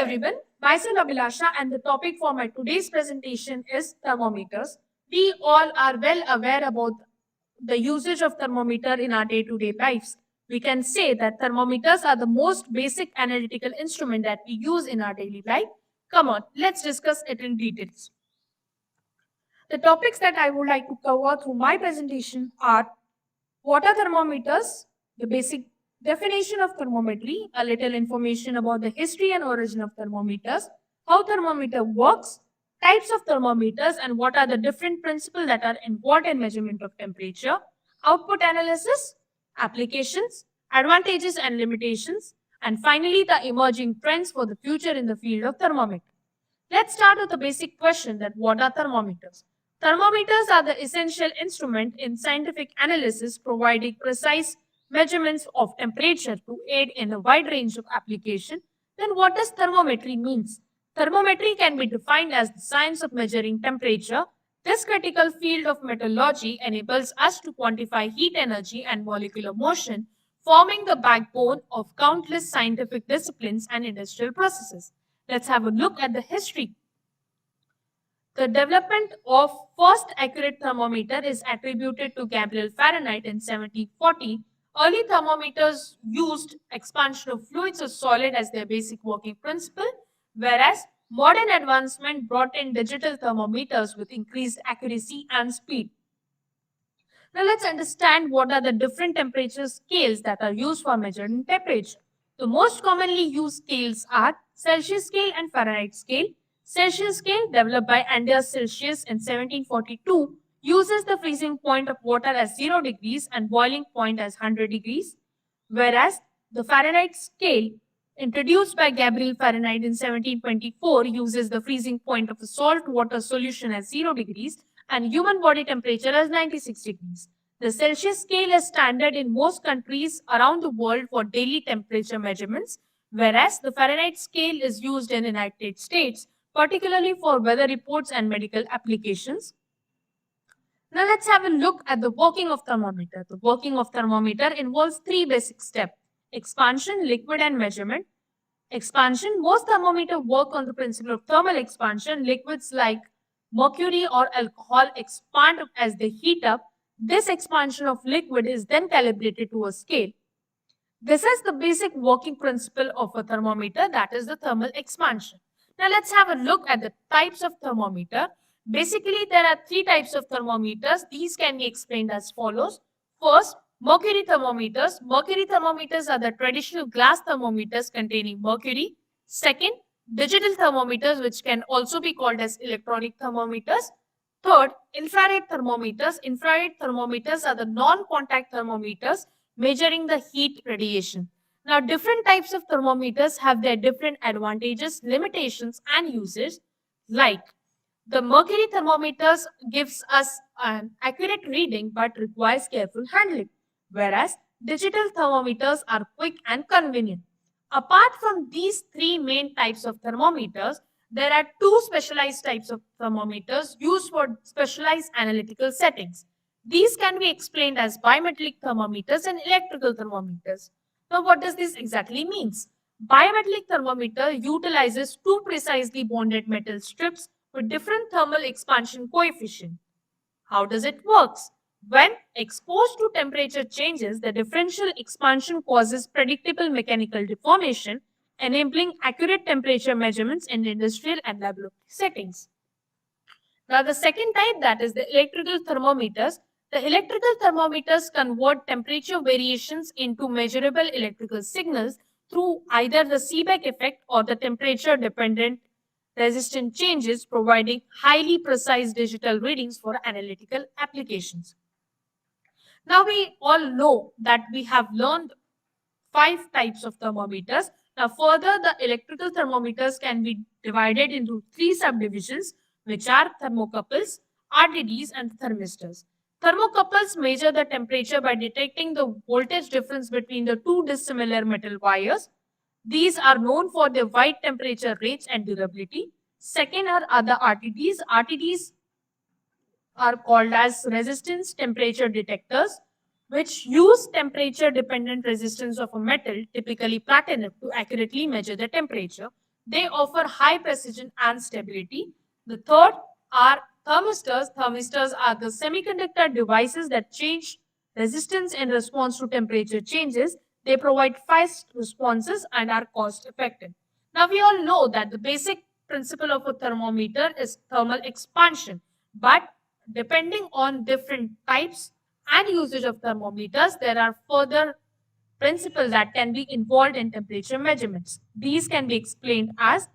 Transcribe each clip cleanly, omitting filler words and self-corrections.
everyone, myself Abhilasha and the topic for my today's presentation is thermometers. We all are well aware about the usage of thermometer in our day-to-day lives. We can say that thermometers are the most basic analytical instrument that we use in our daily life. Come on, let's discuss it in details. The topics that I would like to cover through my presentation are what are thermometers, the basic definition of thermometry, a little information about the history and origin of thermometers, how thermometer works, types of thermometers and what are the different principles that are involved in measurement of temperature, output analysis, applications, advantages and limitations, and finally the emerging trends for the future in the field of thermometry. Let's start with the basic question that what are thermometers? Thermometers are the essential instrument in scientific analysis providing precise measurements of temperature to aid in a wide range of application. Then what does thermometry means? Thermometry can be defined as the science of measuring temperature. This critical field of meteorology enables us to quantify heat energy and molecular motion, forming the backbone of countless scientific disciplines and industrial processes. Let's have a look at the history. The development of first accurate thermometer is attributed to Gabriel Fahrenheit in 1740. Early thermometers used expansion of fluids or solid as their basic working principle, whereas modern advancement brought in digital thermometers with increased accuracy and speed. Now let's understand what are the different temperature scales that are used for measuring temperature. The most commonly used scales are Celsius scale and Fahrenheit scale. Celsius scale, developed by Anders Celsius in 1742, uses the freezing point of water as 0 degrees and boiling point as 100 degrees, whereas the Fahrenheit scale, introduced by Gabriel Fahrenheit in 1724, uses the freezing point of a salt water solution as 0 degrees and human body temperature as 96 degrees. The Celsius scale is standard in most countries around the world for daily temperature measurements, whereas the Fahrenheit scale is used in the United States, particularly for weather reports and medical applications. Now let's have a look at the working of thermometer. The working of thermometer involves three basic steps: expansion, liquid and measurement. Expansion, most thermometer work on the principle of thermal expansion. Liquids like mercury or alcohol expand as they heat up. This expansion of liquid is then calibrated to a scale. This is the basic working principle of a thermometer, that is the thermal expansion. Now let's have a look at the types of thermometer. Basically, there are three types of thermometers. These can be explained as follows. First, mercury thermometers. Mercury thermometers are the traditional glass thermometers containing mercury. Second, digital thermometers, which can also be called as electronic thermometers. Third, infrared thermometers. Infrared thermometers are the non-contact thermometers measuring the heat radiation. Now, different types of thermometers have their different advantages, limitations, and uses. Like the mercury thermometers gives us an accurate reading but requires careful handling, whereas digital thermometers are quick and convenient. Apart from these three main types of thermometers, there are two specialized types of thermometers used for specialized analytical settings. These can be explained as bimetallic thermometers and electrical thermometers. Now, what does this exactly mean? Bimetallic thermometer utilizes two precisely bonded metal strips with different thermal expansion coefficient. How does it work? When exposed to temperature changes, the differential expansion causes predictable mechanical deformation, enabling accurate temperature measurements in industrial and laboratory settings. Now, the second type, that is the electrical thermometers. The electrical thermometers convert temperature variations into measurable electrical signals through either the Seebeck effect or the temperature-dependent resistance changes, providing highly precise digital readings for analytical applications. Now, we all know that we have learned 5 types of thermometers. Now, further, the electrical thermometers can be divided into 3 subdivisions, which are thermocouples, RTDs, and thermistors. Thermocouples measure the temperature by detecting the voltage difference between the two dissimilar metal wires. These are known for their wide temperature range and durability. Second are the RTDs. RTDs are called as resistance temperature detectors, which use temperature dependent resistance of a metal, typically platinum, to accurately measure the temperature. They offer high precision and stability. The third are thermistors. Thermistors are the semiconductor devices that change resistance in response to temperature changes. They provide fast responses and are cost effective. Now we all know that the basic principle of a thermometer is thermal expansion, but depending on different types and usage of thermometers, there are further principles that can be involved in temperature measurements. These can be explained as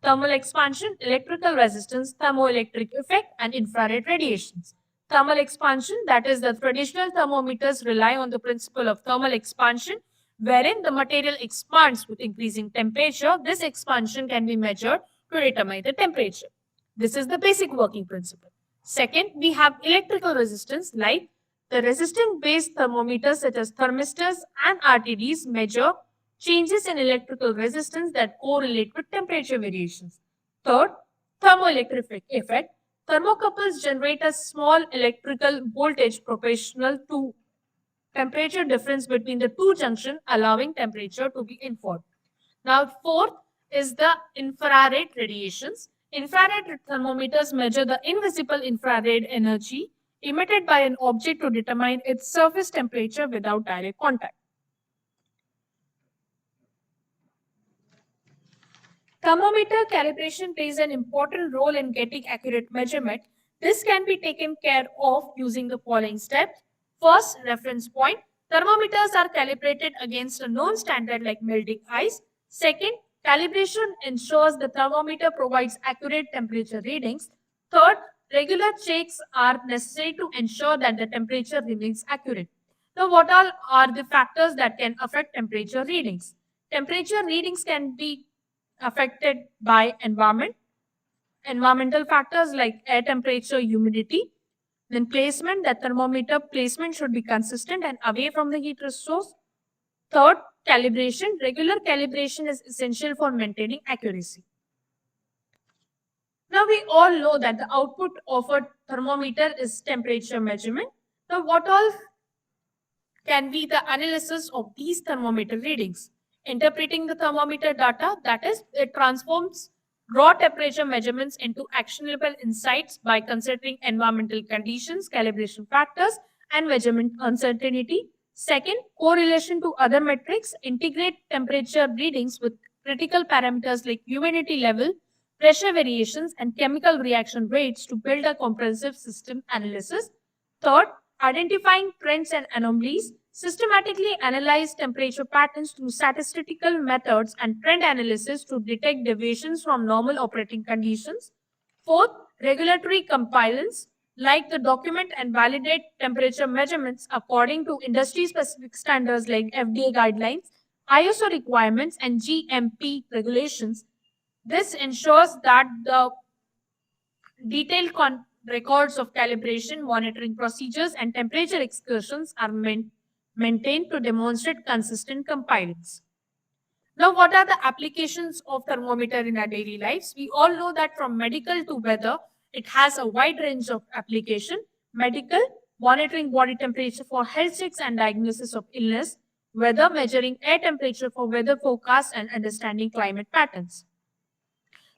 thermal expansion, electrical resistance, thermoelectric effect, and infrared radiations. Thermal expansion, that is, the traditional thermometers rely on the principle of thermal expansion, wherein the material expands with increasing temperature. This expansion can be measured to determine the temperature. This is the basic working principle. Second, we have electrical resistance, like the resistance-based thermometers such as thermistors and RTDs measure changes in electrical resistance that correlate with temperature variations. Third, thermoelectric effect. Thermocouples generate a small electrical voltage proportional to temperature difference between the two junctions, allowing temperature to be inferred. Now, fourth is the infrared radiations. Infrared thermometers measure the invisible infrared energy emitted by an object to determine its surface temperature without direct contact. Thermometer calibration plays an important role in getting accurate measurement. This can be taken care of using the following steps. First, reference point. Thermometers are calibrated against a known standard like melting ice. Second, calibration ensures the thermometer provides accurate temperature readings. Third, regular checks are necessary to ensure that the temperature remains accurate. Now, what all are the factors that can affect temperature readings? Temperature readings can be affected by environmental factors like air temperature, humidity. Then placement, that thermometer placement should be consistent and away from the heat source. Third, calibration. Regular calibration is essential for maintaining accuracy. Now we all know that the output of a thermometer is temperature measurement. Now what all can be the analysis of these thermometer readings? Interpreting the thermometer data, that is, it transforms raw temperature measurements into actionable insights by considering environmental conditions, calibration factors, and measurement uncertainty. Second, correlation to other metrics. Integrate temperature readings with critical parameters like humidity level, pressure variations, and chemical reaction rates to build a comprehensive system analysis. Third, identifying trends and anomalies. Systematically analyze temperature patterns through statistical methods and trend analysis to detect deviations from normal operating conditions. Fourth, regulatory compliance, like the document and validate temperature measurements according to industry-specific standards like FDA guidelines, ISO requirements, and GMP regulations. This ensures that the detailed records of calibration, monitoring procedures, and temperature excursions are maintained to demonstrate consistent compliance. Now, what are the applications of thermometer in our daily lives? We all know that from medical to weather, it has a wide range of application. Medical, monitoring body temperature for health checks and diagnosis of illness. Weather, measuring air temperature for weather forecast and understanding climate patterns.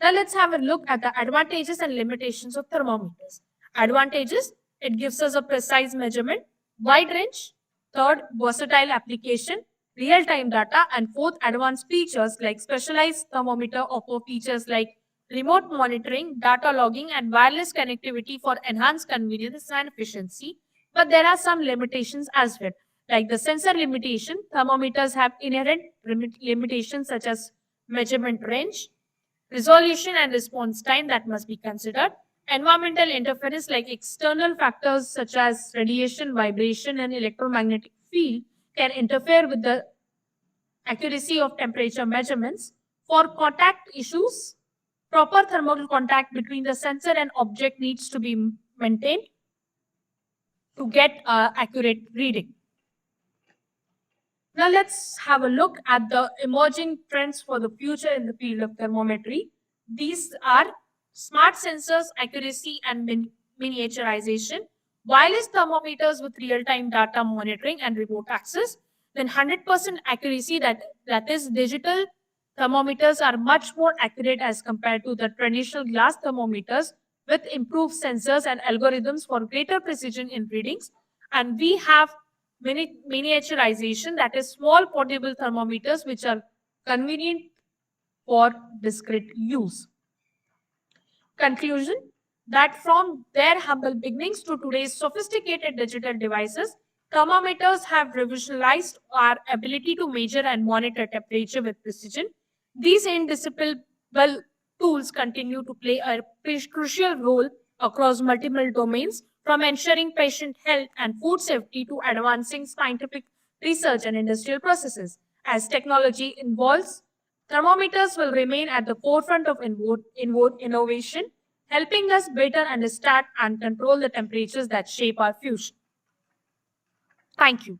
Now let's have a look at the advantages and limitations of thermometers. Advantages, it gives us a precise measurement, wide range. Third, versatile application, real-time data. And fourth, advanced features like specialized thermometer offer features like remote monitoring, data logging, and wireless connectivity for enhanced convenience and efficiency. But there are some limitations as well, like the sensor limitation. Thermometers have inherent limitations such as measurement range, resolution and response time that must be considered. Environmental interference like external factors such as radiation, vibration, and electromagnetic field can interfere with the accuracy of temperature measurements. For contact issues, proper thermal contact between the sensor and object needs to be maintained to get accurate reading. Now let's have a look at the emerging trends for the future in the field of thermometry. These are smart sensors, accuracy, and miniaturization, wireless thermometers with real-time data monitoring and remote access, then 100% accuracy, that is digital Thermometers are much more accurate as compared to the traditional glass thermometers with improved sensors and algorithms for greater precision in readings. And we have miniaturization, that is small portable thermometers which are convenient for discrete use. Conclusion, that from their humble beginnings to today's sophisticated digital devices, thermometers have revolutionized our ability to measure and monitor temperature with precision. These indispensable tools continue to play a crucial role across multiple domains, from ensuring patient health and food safety to advancing scientific research and industrial processes. As technology evolves, thermometers will remain at the forefront of innovation, helping us better understand and control the temperatures that shape our future. Thank you.